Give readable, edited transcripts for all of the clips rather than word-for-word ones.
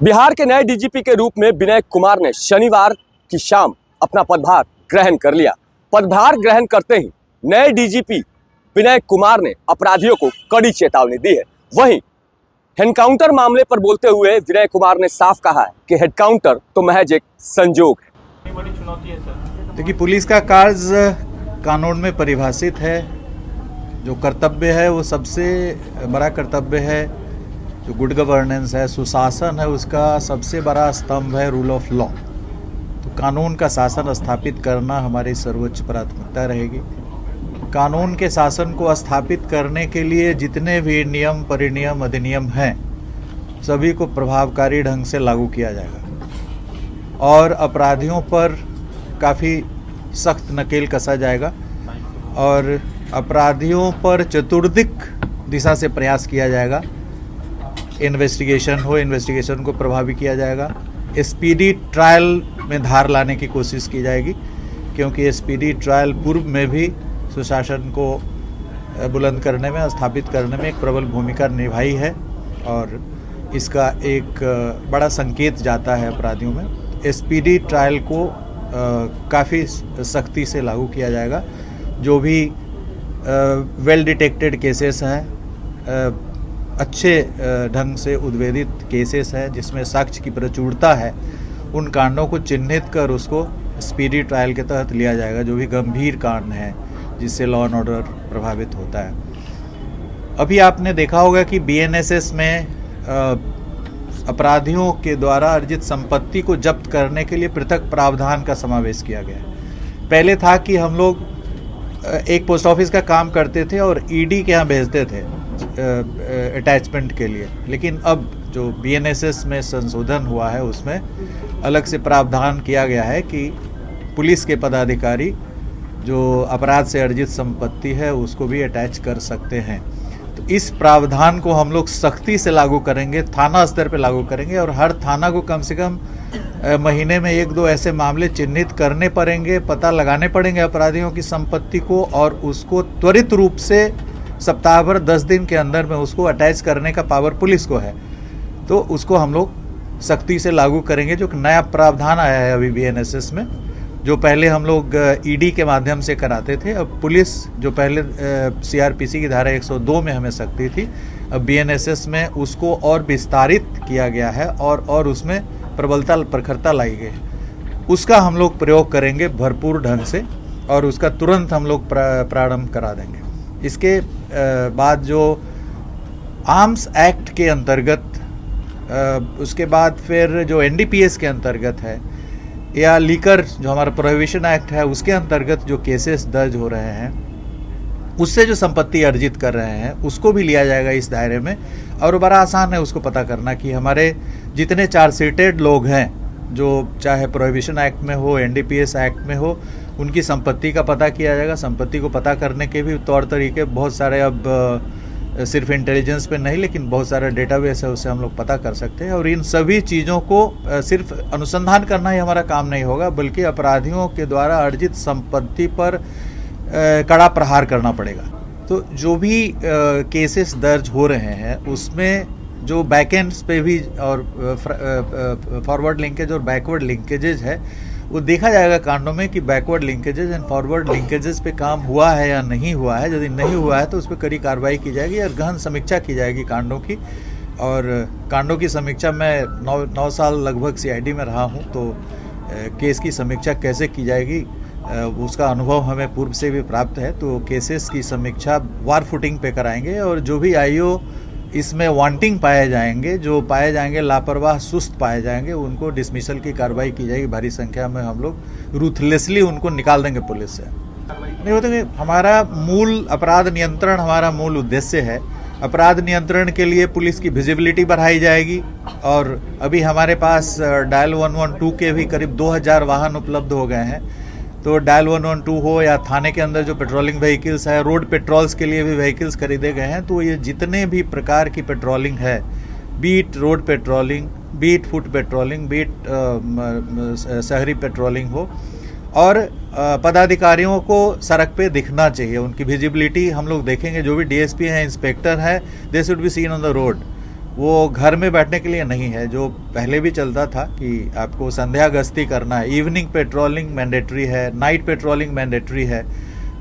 बिहार के नए डीजीपी के रूप में विनय कुमार ने शनिवार की शाम अपना पदभार ग्रहण कर लिया। पदभार ग्रहण करते ही नए डीजीपी विनय कुमार ने अपराधियों को कड़ी चेतावनी दी है। वहीं हेडकाउंटर मामले पर बोलते हुए विनय कुमार ने साफ कहा है कि हेडकाउंटर तो महज एक संजोग है। बड़ी चुनौती है सर। देखिए, पुलिस का कार्य कानून में परिभाषित है। जो कर्तव्य है वो सबसे बड़ा कर्तव्य है। जो गुड गवर्नेंस है, सुशासन है, उसका सबसे बड़ा स्तंभ है रूल ऑफ लॉ। तो कानून का शासन स्थापित करना हमारी सर्वोच्च प्राथमिकता रहेगी। कानून के शासन को स्थापित करने के लिए जितने भी नियम, परिनियम, अधिनियम हैं, सभी को प्रभावकारी ढंग से लागू किया जाएगा और अपराधियों पर काफ़ी सख्त नकेल कसा जाएगा और अपराधियों पर चतुर्दिक दिशा से प्रयास किया जाएगा। इन्वेस्टिगेशन को प्रभावी किया जाएगा। स्पीडी ट्रायल में धार लाने की कोशिश की जाएगी, क्योंकि स्पीडी ट्रायल पूर्व में भी सुशासन को बुलंद करने में, स्थापित करने में एक प्रबल भूमिका निभाई है और इसका एक बड़ा संकेत जाता है अपराधियों में। स्पीडी ट्रायल को काफ़ी सख्ती से लागू किया जाएगा। जो भी वेल डिटेक्टेड केसेस हैं, अच्छे ढंग से उद्वेदित केसेस हैं जिसमें साक्ष्य की प्रचुरता है, उन कांडों को चिन्हित कर उसको स्पीडी ट्रायल के तहत लिया जाएगा। जो भी गंभीर कांड हैं जिससे लॉ एंड ऑर्डर प्रभावित होता है। अभी आपने देखा होगा कि बीएनएसएस में अपराधियों के द्वारा अर्जित संपत्ति को जब्त करने के लिए पृथक प्रावधान का समावेश किया गया है। पहले था कि हम लोग एक पोस्ट ऑफिस का काम करते थे और ईडी के यहाँ भेजते थे अटैचमेंट के लिए, लेकिन अब जो बीएनएसएस में संशोधन हुआ है उसमें अलग से प्रावधान किया गया है कि पुलिस के पदाधिकारी जो अपराध से अर्जित संपत्ति है उसको भी अटैच कर सकते हैं। तो इस प्रावधान को हम लोग सख्ती से लागू करेंगे, थाना स्तर पे लागू करेंगे और हर थाना को कम से कम महीने में 1-2 ऐसे मामले चिन्हित करने पड़ेंगे, पता लगाने पड़ेंगे अपराधियों की संपत्ति को और उसको त्वरित रूप से सप्ताह भर 10 दिन के अंदर में उसको अटैच करने का पावर पुलिस को है। तो उसको हम लोग सख्ती से लागू करेंगे। जो नया प्रावधान आया है अभी बीएनएसएस में, जो पहले हम लोग ईडी के माध्यम से कराते थे, अब पुलिस जो पहले सीआरपीसी की धारा 102 में हमें सख्ती थी, अब बीएनएसएस में उसको और विस्तारित किया गया है और उसमें प्रबलता, प्रखरता लाई गई है। उसका हम लोग प्रयोग करेंगे भरपूर ढंग से और उसका तुरंत हम लोग प्रारंभ करा देंगे। इसके बाद जो आर्म्स एक्ट के अंतर्गत, उसके बाद फिर जो एनडीपीएस के अंतर्गत है या लीकर जो हमारा प्रोहिबिशन एक्ट है उसके अंतर्गत जो केसेस दर्ज हो रहे हैं, उससे जो संपत्ति अर्जित कर रहे हैं उसको भी लिया जाएगा इस दायरे में। और बड़ा आसान है उसको पता करना कि हमारे जितने चार्जशीटेड लोग हैं, जो चाहे प्रोहिबिशन एक्ट में हो, एनडीपीएस एक्ट में हो, उनकी संपत्ति का पता किया जाएगा। संपत्ति को पता करने के भी तौर तरीके बहुत सारे, अब सिर्फ इंटेलिजेंस पे नहीं लेकिन बहुत सारा डेटाबेस है, उससे हम लोग पता कर सकते हैं। और इन सभी चीज़ों को सिर्फ अनुसंधान करना ही हमारा काम नहीं होगा, बल्कि अपराधियों के द्वारा अर्जित संपत्ति पर कड़ा प्रहार करना पड़ेगा। तो जो भी केसेस दर्ज हो रहे हैं उसमें जो बैकएंड्स पे भी और फॉरवर्ड लिंकेज और बैकवर्ड लिंकेजेज है वो देखा जाएगा कांडों में कि backward linkages and forward linkages पे काम हुआ है या नहीं हुआ है। यदि नहीं हुआ है तो उस पर कड़ी कार्रवाई की जाएगी और गहन समीक्षा की जाएगी कांडों की। और कांडों की समीक्षा, मैं 9 साल लगभग सीआईडी में रहा हूँ, तो केस की समीक्षा कैसे की जाएगी उसका अनुभव हमें पूर्व से भी प्राप्त है। तो केसेस की समीक्षा वार फुटिंग पे कराएंगे और जो भी आईओ इसमें वांटिंग पाए जाएंगे, जो पाए जाएंगे लापरवाह, सुस्त पाए जाएंगे, उनको डिसमिसल की कार्रवाई की जाएगी। भारी संख्या में हम लोग रूथलेसली उनको निकाल देंगे पुलिस से। नहीं होता कि हमारा मूल अपराध नियंत्रण हमारा मूल उद्देश्य है। अपराध नियंत्रण के लिए पुलिस की विजिबिलिटी बढ़ाई जाएगी और अभी हमारे पास डायल 112 के भी करीब 2000 वाहन उपलब्ध हो गए हैं। तो डायल 112 हो या थाने के अंदर जो पेट्रोलिंग व्हीकल्स है, रोड पेट्रोल्स के लिए भी व्हीकल्स खरीदे गए हैं। तो ये जितने भी प्रकार की पेट्रोलिंग है, beat road patrolling, beat foot patrolling, beat शहरी पेट्रोलिंग हो, और पदाधिकारियों को सड़क पे दिखना चाहिए, उनकी विजिबिलिटी हम लोग देखेंगे। जो भी डीएसपी हैं, इंस्पेक्टर है, they should be seen on the road. वो घर में बैठने के लिए नहीं है, जो पहले भी चलता था कि आपको संध्या गश्ती करना है, इवनिंग पेट्रोलिंग मैंडेटरी है, नाइट पेट्रोलिंग मैंडेटरी है।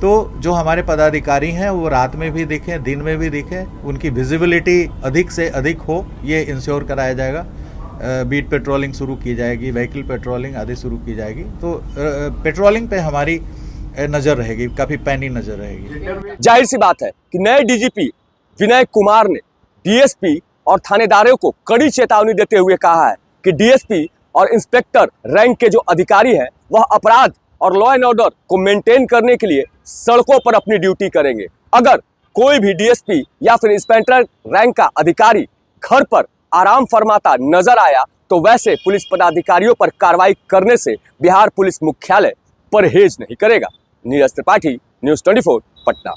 तो जो हमारे पदाधिकारी हैं वो रात में भी दिखें, दिन में भी दिखें, उनकी विजिबिलिटी अधिक से अधिक हो, ये इंश्योर कराया जाएगा। बीट पेट्रोलिंग शुरू की जाएगी, व्हीकल पेट्रोलिंग आदि शुरू की जाएगी। तो पेट्रोलिंग पे हमारी नज़र रहेगी, काफ़ी पैनी नज़र रहेगी। जाहिर सी बात है कि नए डीजीपी विनय कुमार ने डीएसपी और थानेदारों को कड़ी चेतावनी देते हुए कहा है कि डीएसपी और इंस्पेक्टर रैंक के जो अधिकारी हैं वह अपराध और लॉ एंड ऑर्डर को मेंटेन करने के लिए सड़कों पर अपनी ड्यूटी करेंगे। अगर कोई भी डीएसपी या फिर इंस्पेक्टर रैंक का अधिकारी घर पर आराम फरमाता नजर आया तो वैसे पुलिस पदाधिकारियों पर कार्रवाई करने से बिहार पुलिस मुख्यालय परहेज नहीं करेगा। नीरज त्रिपाठी, न्यूज़ 24, पटना।